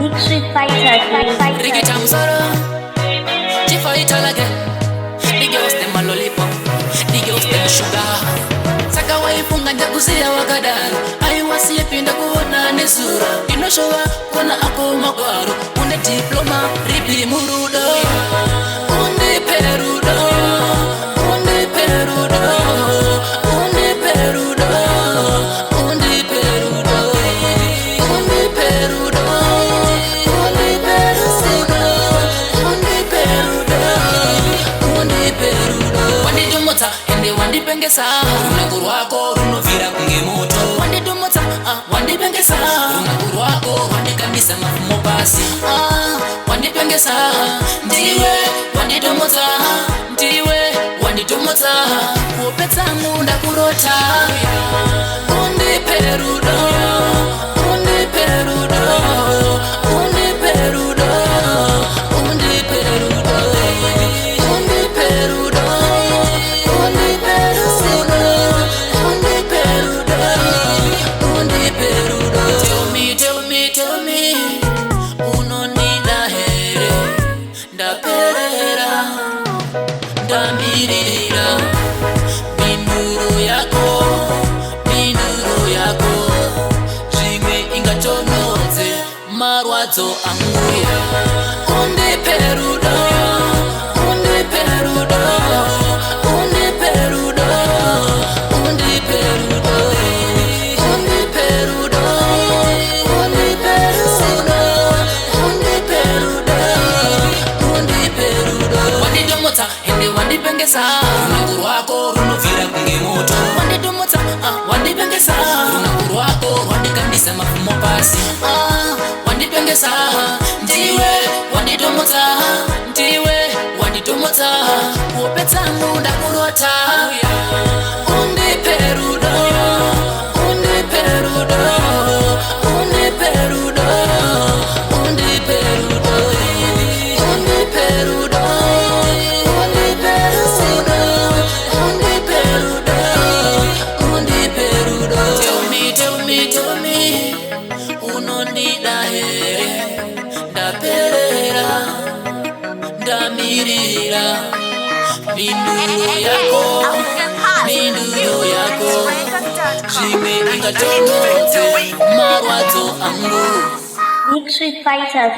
Big Street Fighter. Ricky Chamsoro, Chifa like the girls them a lollipop, the girls them sugar. Saka waifunga njakusia wakadaro, aiwasi yepinda kuona nesura. Inoshowa kona ako magwaro, une diploma, ripi murudo. Une perudo, une perudo, une perudo, une perudo, une perudo. Wandipengesa runangu rwako runovira kunge moto wandidumutsa wandipengesa runangu rwako wandikambisa mafumo pasi wandipengesa ndiwe wandidumutsa ndiwe wandidumutsa kupetsa munda kurota undiperudo undiperudo undiperudo undiperudo undiperudo Tell me, unonida here, ndaperera, ndamirira, minduro yako, zvimwe ingatonodze marwadzo anguya, undiperudo, undiperudo, undiperudo, undiperudo, undiperudo. Wandipengesa runangu rwako runovira kunge moto wandidumutsa wandipengesa runangu rwako wandikambisa mafumo pasi wandipengesa ndiwe wandidumutsa ndiwe wandidumutsa kupetsa munda kurota undiperudo undiperudo undiperudo undiperudo undiperudo Tell me, unonida here, ndaperera, ndamirira, minduro yako, zvimwe ingatonodze marwadzo angu. Big Street Fighter.